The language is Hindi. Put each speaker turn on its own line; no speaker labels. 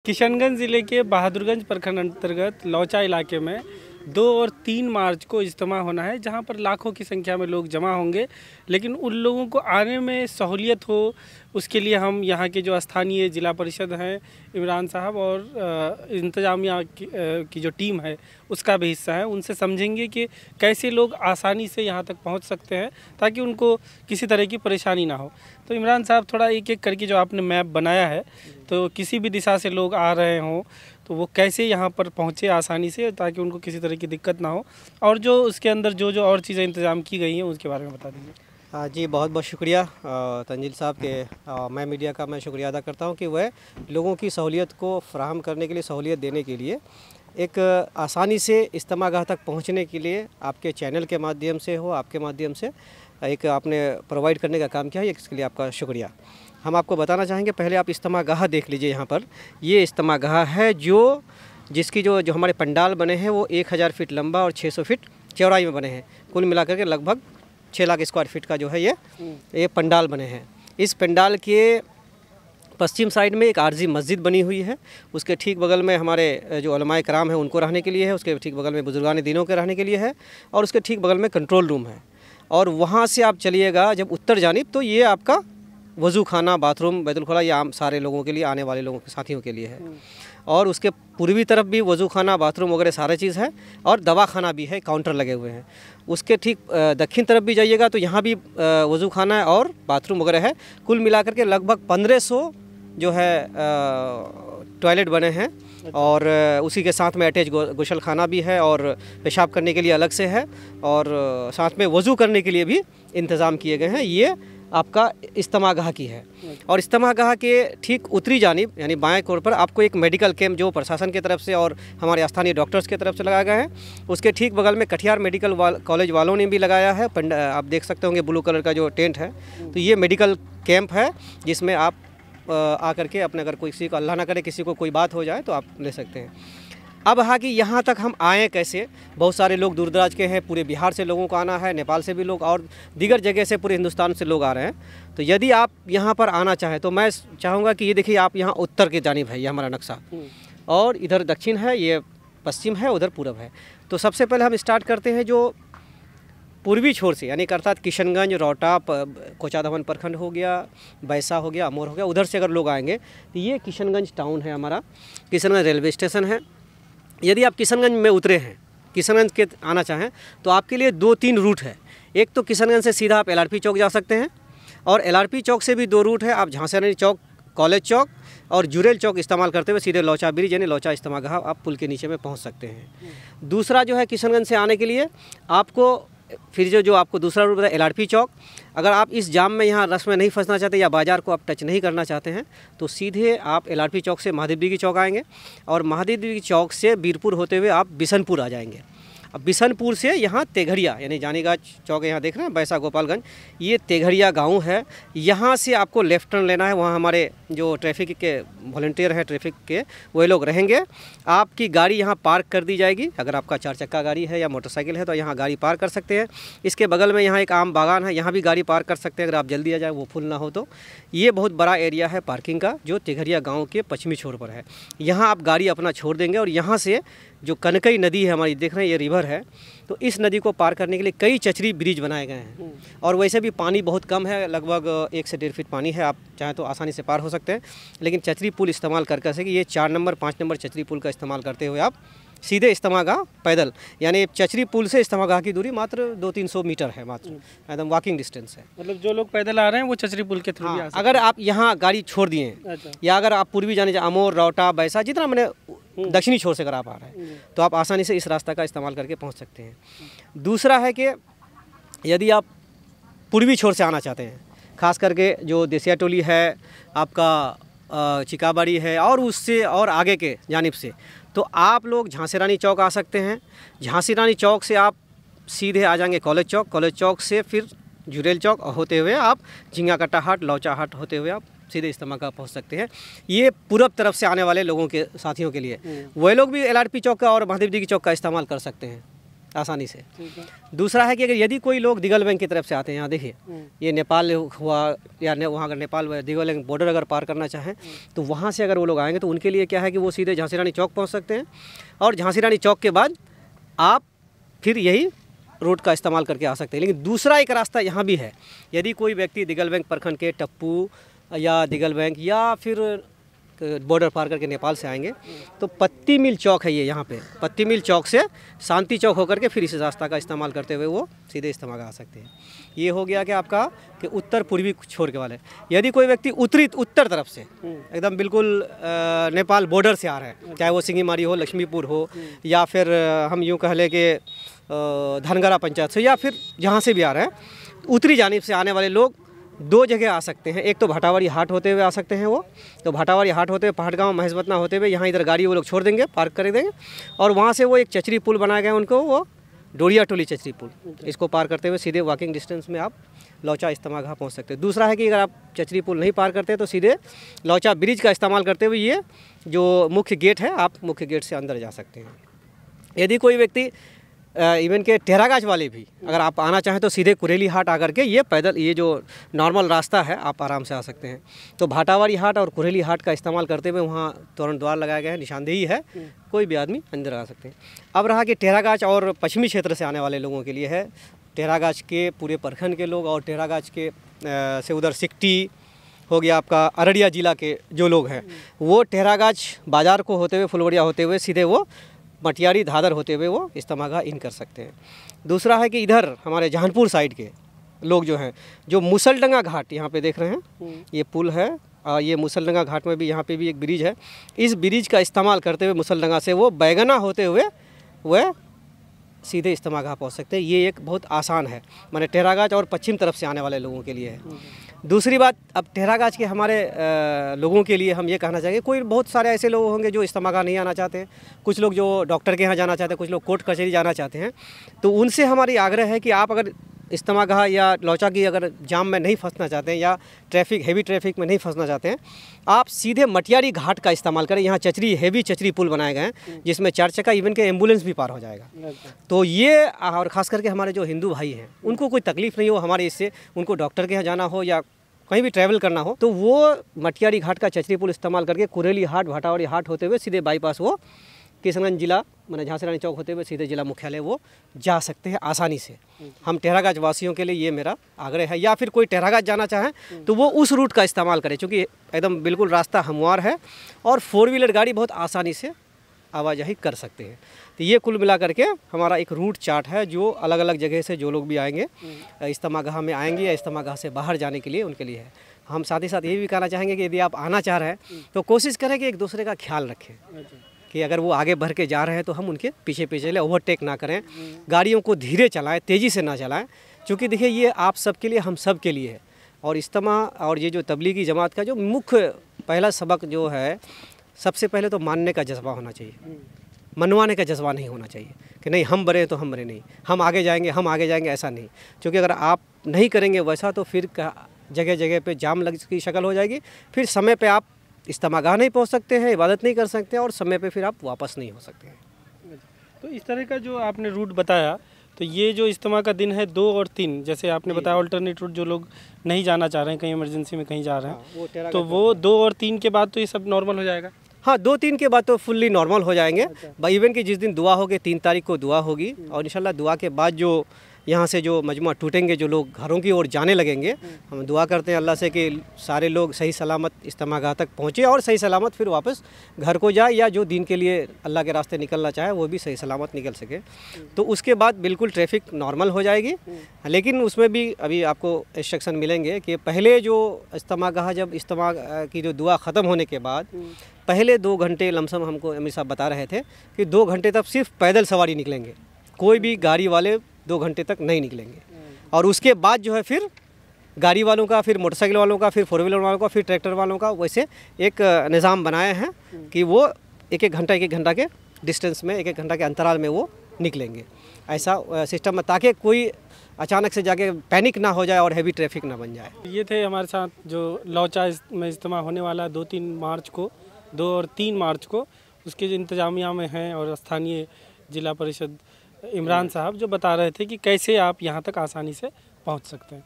किशनगंज ज़िले के बहादुरगंज प्रखंड अंतर्गत लौचा इलाके में 2 और 3 मार्च को इज्तिमा होना है, जहां पर लाखों की संख्या में लोग जमा होंगे। लेकिन उन लोगों को आने में सहूलियत हो, उसके लिए हम यहां के जो स्थानीय जिला परिषद हैं इमरान साहब और इंतजामिया की जो टीम है उसका भी हिस्सा है, उनसे समझेंगे कि कैसे लोग आसानी से यहां तक पहुंच सकते हैं ताकि उनको किसी तरह की परेशानी ना हो। तो इमरान साहब, थोड़ा एक एक करके जो आपने मैप बनाया है, तो किसी भी दिशा से लोग आ रहे हों तो वो कैसे यहाँ पर पहुँचे आसानी से, ताकि उनको किसी तरह की दिक्कत ना हो, और जो उसके अंदर जो जो और चीज़ें इंतज़ाम की गई हैं उसके बारे में बता दीजिए।
जी, बहुत बहुत शुक्रिया तंजील साहब के। मैं मीडिया का मैं शुक्रिया अदा करता हूँ कि वह लोगों की सहूलियत को फराहम करने के लिए, सहूलियत देने के लिए, एक आसानी से इज्तिमागाह तक पहुँचने के लिए आपके चैनल के माध्यम से हो, आपके माध्यम से एक आपने प्रोवाइड करने का काम किया है, इसके लिए आपका शुक्रिया। हम आपको बताना चाहेंगे, पहले आप इज्तिमागाह देख लीजिए। यहाँ पर ये इज्तिमागाह है जिसकी जो हमारे पंडाल बने हैं वो 1000 फीट लंबा और 600 फीट चौड़ाई में बने हैं। कुल मिलाकर के लगभग 6 लाख स्क्वायर फीट का जो है ये पंडाल बने हैं। इस पंडाल के पश्चिम साइड में एक आरजी मस्जिद बनी हुई है, उसके ठीक बगल में हमारे जो उलमाए कराम हैं उनको रहने के लिए है, उसके ठीक बगल में बुजुर्गान दीनों के रहने के लिए है, और उसके ठीक बगल में कंट्रोल रूम है। और वहाँ से आप चलिएगा जब उत्तर जानिब, तो ये आपका वज़ू खाना, बाथरूम, बैतुल खुला, ये आम सारे लोगों के लिए, आने वाले लोगों के साथियों के लिए है। और उसके पूर्वी तरफ भी वज़ू खाना, बाथरूम वगैरह सारे चीज़ है, और दवा खाना भी है, काउंटर लगे हुए हैं। उसके ठीक दक्षिण तरफ भी जाइएगा तो यहाँ भी वज़ू खाना है और बाथरूम वगैरह है। कुल मिलाकर के लगभग 1500 जो है टॉयलेट बने हैं, और उसी के साथ में अटैच गुसल खाना भी है, और पेशाब करने के लिए अलग से है, और साथ में वज़ू करने के लिए भी इंतज़ाम किए गए हैं। ये आपका इज्तिमागाह की है। और इज्तिमागाह के ठीक उत्तरी जानिब यानी बाएं कोर पर आपको एक मेडिकल कैंप जो प्रशासन की तरफ से और हमारे स्थानीय डॉक्टर्स की तरफ से लगाया गया है, उसके ठीक बगल में कटिहार मेडिकल कॉलेज वालों ने भी लगाया है। आप देख सकते होंगे ब्लू कलर का जो टेंट है, तो ये मेडिकल कैंप है जिसमें आप आकर के अपने, अगर किसी को अल्लाह ना करे किसी को कोई बात हो जाए तो आप ले सकते हैं। अब हाँ कि यहाँ तक हम आएँ कैसे, बहुत सारे लोग दूर दराज के हैं, पूरे बिहार से लोगों को आना है, नेपाल से भी लोग और दीगर जगह से पूरे हिंदुस्तान से लोग आ रहे हैं। तो यदि आप यहाँ पर आना चाहें तो मैं चाहूँगा कि ये देखिए, आप यहाँ उत्तर की जानिब है ये हमारा नक्शा, और इधर दक्षिण है, ये पश्चिम है, उधर पूरब है। तो सबसे पहले हम स्टार्ट करते हैं जो पूर्वी छोर से, यानी अर्थात किशनगंज, रौटा, कोचाधामन प्रखंड हो गया, बैसा हो गया, अमोर हो गया, उधर से अगर लोग आएंगे तो ये किशनगंज टाउन है हमारा, किशनगंज रेलवे स्टेशन है। यदि आप किशनगंज में उतरे हैं, किशनगंज के आना चाहें, तो आपके लिए 2-3 रूट है। एक तो किशनगंज से सीधा आप LRP चौक जा सकते हैं, और LRP चौक से भी 2 रूट है। आप झांसी रानी चौक, कॉलेज चौक और जुरेल चौक इस्तेमाल करते हुए सीधे लौचा ब्रिज यानी लौचा इज्तिमागाह आप पुल के नीचे में पहुंच सकते हैं। दूसरा जो है, किशनगंज से आने के लिए आपको फिर जो आपको दूसरा रूट है LRP चौक। अगर आप इस जाम में यहाँ रस में नहीं फंसना चाहते या बाज़ार को आप टच नहीं करना चाहते हैं, तो सीधे आप LRP चौक से महादेव की चौक आएंगे, और महादेव की चौक से बीरपुर होते हुए आप बिशनपुर आ जाएंगे। अब बिशनपुर से यहाँ तेघड़िया यानी जानीगाछ चौक, यहाँ देख रहे हैं बैसा गोपालगंज, ये तेघड़िया गांव है। यहाँ से आपको लेफ़्ट टर्न लेना है, वहाँ हमारे जो ट्रैफिक के वॉलंटियर हैं ट्रैफिक के, वही लोग रहेंगे। आपकी गाड़ी यहाँ पार्क कर दी जाएगी। अगर आपका 4 चक्का गाड़ी है या मोटरसाइकिल है तो यहाँ गाड़ी पार्क कर सकते हैं। इसके बगल में यहाँ एक आम बागान है, यहाँ भी गाड़ी पार्क कर सकते हैं अगर आप जल्दी आ जाए, वो फुल ना हो तो। ये बहुत बड़ा एरिया है पार्किंग का, जो तेघड़िया गाँव के पश्चिमी छोर पर है। यहाँ आप गाड़ी अपना छोड़ देंगे, और यहाँ से जो कनकई नदी है हमारी, देख रहे हैं ये रिवर है, तो इस नदी को पार करने के लिए कई चचरी ब्रिज बनाए गए हैं। और वैसे भी पानी बहुत कम है, लगभग 1 से 1.5 फीट पानी है, आप चाहें तो आसानी से पार हो सकते हैं। लेकिन चचरी पुल इस्तेमाल कर सके, ये 4 नंबर 5 नंबर चचरी पुल का इस्तेमाल करते हुए आप सीधे इज्तिमागाह पैदल, यानी चचरी पुल से इज्तिमागाह की दूरी मात्र 200-300 मीटर है, मात्र एकदम वॉकिंग डिस्टेंस है।
मतलब जो लोग पैदल आ रहे हैं वो चचरी पुल के थ्रू भी आ सकते हैं।
अगर आप यहाँ गाड़ी छोड़ दिए, या अगर आप पूर्वी जाने अमोर, रौटा, बैसा, जितना मैंने दक्षिणी छोर से अगर आप आ रहे हैं, तो आप आसानी से इस रास्ता का इस्तेमाल करके पहुँच सकते हैं। दूसरा है कि यदि आप पूर्वी छोर से आना चाहते हैं, खास करके जो देसिया टोली है, आपका चिकाबाड़ी है, और उससे और आगे के जानिब से, तो आप लोग झांसी रानी चौक आ सकते हैं। झांसी रानी चौक से आप सीधे आ जाएंगे कॉलेज चौक, कॉलेज चौक से फिर जुरेल चौक होते हुए आप झिंगाकट्टा हाट, लौचा हाट होते हुए आप सीधे इज्तिमागाह पहुंच सकते हैं। ये पूरब तरफ से आने वाले लोगों के साथियों के लिए, वही लोग भी LRP चौक का और महादेव जी की चौक का इस्तेमाल कर सकते हैं। आसानी से।
ठीक है।
दूसरा है कि अगर यदि कोई लोग दिगल बैंक की तरफ से आते हैं, यहाँ देखिए ये नेपाल हुआ या वहाँ अगर नेपाल दिगल बैंक बॉर्डर अगर पार करना चाहें तो वहाँ से अगर वो लोग आएंगे तो उनके लिए क्या है कि वो सीधे झांसी रानी चौक पहुँच सकते हैं, और झांसी रानी चौक के बाद आप फिर यही रोड का इस्तेमाल करके आ सकते हैं। लेकिन दूसरा एक रास्ता यहाँ भी है, यदि कोई व्यक्ति दिगल बैंक प्रखंड के टप्पू या दिगल बैंक या फिर बॉर्डर पार करके नेपाल से आएंगे तो पत्ती मिल चौक है ये, यहाँ पे पत्ती मिल चौक से शांति चौक होकर के फिर इस रास्ता का इस्तेमाल करते हुए वो सीधे इस्तेमाल आ सकते हैं। ये हो गया कि आपका कि उत्तर पूर्वी छोर के वाले। यदि कोई व्यक्ति उत्तर तरफ से एकदम बिल्कुल नेपाल बॉर्डर से आ रहा है, चाहे वो सिंगीमारी हो, लक्ष्मीपुर हो, या फिर हम यूँ कह लें कि धनगरा पंचायत से, या फिर जहाँ से भी आ रहे हैं, उत्तरी जानिब से आने वाले लोग दो जगह आ सकते हैं। एक तो भाटावाड़ी हाट होते हुए आ सकते हैं वो, तो भाटावाड़ी हाट होते हुए पहाड़गांव महेशवतना होते हुए यहाँ इधर गाड़ी वो लोग छोड़ देंगे, पार्क कर देंगे, और वहाँ से वो एक चचरी पुल बनाया गया उनको, वो डोरिया टोली चचरी पुल, इसको पार करते हुए सीधे वॉकिंग डिस्टेंस में आप लौचा इस्तेमाल घाट पहुँच सकते हैं। दूसरा है कि अगर आप चचरी पुल नहीं पार करते तो सीधे लौचा ब्रिज का इस्तेमाल करते हुए ये जो मुख्य गेट है, आप मुख्य गेट से अंदर जा सकते हैं। यदि कोई व्यक्ति इवन के टेरागाछ वाले भी अगर आप आना चाहें तो सीधे कुरेली हाट आकर के ये पैदल, ये जो नॉर्मल रास्ता है, आप आराम से आ सकते हैं। तो भाटावाड़ी हाट और कुरेली हाट का इस्तेमाल करते हुए वहाँ तोरण द्वार लगाया गया है, निशानदेही है, कोई भी आदमी अंदर आ सकते हैं। अब रहा कि टेरागाछ और पश्चिमी क्षेत्र से आने वाले लोगों के लिए है, टेरागाछ के पूरे प्रखंड के लोग और टेरागाछ के से उधर सिकटी हो गया आपका अररिया जिला के जो लोग हैं, वो टेरागाछ बाज़ार को होते हुए, फुलवड़िया होते हुए सीधे वो मटियारी धादर होते हुए वो इस्तेमाल इन कर सकते हैं। दूसरा है कि इधर हमारे जहानपुर साइड के लोग जो हैं, जो मुसलडंगा घाट यहाँ पे देख रहे हैं, ये पुल है, ये मुसलडंगा घाट में भी यहाँ पे भी एक ब्रिज है, इस ब्रिज का इस्तेमाल करते हुए मुसलडंगा से वो बैगना होते हुए वह सीधे इस्तेमाल घाट पहुँच सकते हैं। ये एक बहुत आसान है, माने टेरागाछ और पश्चिम तरफ से आने वाले लोगों के लिए है। दूसरी बात, अब टेरागाछ के हमारे लोगों के लिए हम ये कहना चाहेंगे, कोई बहुत सारे ऐसे लोग होंगे जो इस्तेमाल नहीं आना चाहते हैं, कुछ लोग जो डॉक्टर के यहाँ जाना चाहते हैं, कुछ लोग कोर्ट कचहरी जाना चाहते हैं, तो उनसे हमारी आग्रह है कि आप अगर इस्तेमाल या लौचा की अगर जाम में नहीं फंसना चाहते हैं या हैवी ट्रैफिक में नहीं फंसना चाहते हैं, आप सीधे मटियारी घाट का इस्तेमाल करें। यहाँ हैवी चचरी पुल बनाए गए हैं जिसमें 4 चक्का इवन के एम्बुलेंस भी पार हो जाएगा। तो ये, और ख़ास करके हमारे जो हिंदू भाई हैं उनको कोई तकलीफ़ नहीं हो हमारे इससे, उनको डॉक्टर के यहाँ जाना हो या कहीं भी ट्रैवल करना हो, तो वो मटियारी घाट का चचरी पुल इस्तेमाल करके कुरेली हाट, भाटावाड़ी हाट होते हुए सीधे बाईपास वो किशनगंज जिला माने झांसी रानी चौक होते हुए सीधे जिला मुख्यालय वो जा सकते हैं आसानी से। हम टेरागाछ वासियों के लिए ये मेरा आग्रह है, या फिर कोई टेरागाछ जाना चाहें तो वो उस रूट का इस्तेमाल करें, क्योंकि एकदम बिल्कुल रास्ता हमवार है और 4 व्हीलर गाड़ी बहुत आसानी से आवाजाही कर सकते हैं। तो ये कुल मिला करके हमारा एक रूट चार्ट है, जो अलग अलग जगह से जो लोग भी आएंगे इज्तिमागाह में आएंगे या इज्तिमागाह से बाहर जाने के लिए उनके लिए है। हम साथ ही साथ ये भी कहना चाहेंगे कि यदि आप आना चाह रहे हैं तो कोशिश करें कि एक दूसरे का ख्याल रखें, कि अगर वो आगे बढ़ के जा रहे हैं तो हम उनके पीछे पीछे चले, ओवरटेक ना करें, गाड़ियों को धीरे चलाएं, तेज़ी से ना चलाएं, क्योंकि देखिए ये आप सब के लिए, हम सब के लिए है। और इज्तिमा और ये जो तबलीगी जमात का जो मुख्य पहला सबक जो है, सबसे पहले तो मानने का जज्बा होना चाहिए, मनवाने का जज्बा नहीं होना चाहिए कि नहीं हम बड़े तो हम बड़े नहीं, हम आगे जाएंगे, ऐसा नहीं। क्योंकि अगर आप नहीं करेंगे वैसा तो फिर जगह जगह पे जाम लग की शक्ल हो जाएगी, फिर समय पे आप इज्तिमागाह नहीं पहुंच सकते हैं, इबादत नहीं कर सकते और समय पे फिर आप वापस नहीं हो सकते हैं।
तो इस तरह का जो आपने रूट बताया, तो ये जो इज्तिमा का दिन है 2 और 3, जैसे आपने बताया अल्टरनेट रूट, जो लोग नहीं जाना चाह रहे हैं, कहीं इमरजेंसी में कहीं जा रहे हैं, तो वो 2 और 3 के बाद तो ये सब नॉर्मल हो जाएगा।
हाँ, 2-3 के बाद तो फुल्ली नॉर्मल हो जाएंगे। भाई इवन की जिस दिन दुआ होगी 3 तारीख को दुआ होगी, और इंशाल्लाह दुआ के बाद जो यहाँ से जो मजमा टूटेंगे, जो लोग घरों की ओर जाने लगेंगे, हम दुआ करते हैं अल्लाह से कि सारे लोग सही सलामत इज्तिमागाह तक पहुँचे और सही सलामत फिर वापस घर को जाए, या जो दिन के लिए अल्लाह के रास्ते निकलना चाहे वो भी सही सलामत निकल सके। तो उसके बाद बिल्कुल ट्रैफिक नॉर्मल हो जाएगी। लेकिन उसमें भी अभी आपको इंस्ट्रक्शन मिलेंगे कि पहले जो इज्तिमागाह, जब इज्तिमा की जो दुआ ख़त्म होने के बाद पहले 2 घंटे लमसम हमको अमीर साहब बता रहे थे कि 2 घंटे तक सिर्फ पैदल सवारी निकलेंगे, कोई भी गाड़ी वाले 2 घंटे तक नहीं निकलेंगे। और उसके बाद जो है फिर गाड़ी वालों का, फिर मोटरसाइकिल वालों का, फिर 4 व्हीलर वालों का, फिर ट्रैक्टर वालों का, वैसे एक निज़ाम बनाए हैं कि वो 1-1 घंटा के डिस्टेंस में, 1-1 घंटा के अंतराल में वो निकलेंगे। ऐसा सिस्टम है ताकि कोई अचानक से जाके पैनिक ना हो जाए और हैवी ट्रैफिक ना बन जाए।
ये थे हमारे साथ जो लौचा में इज्तिमा होने वाला है 2-3 मार्च को, 2 और 3 मार्च को, उसके जो इंतजामिया में हैं और स्थानीय जिला परिषद इमरान साहब, जो बता रहे थे कि कैसे आप यहाँ तक आसानी से पहुँच सकते हैं।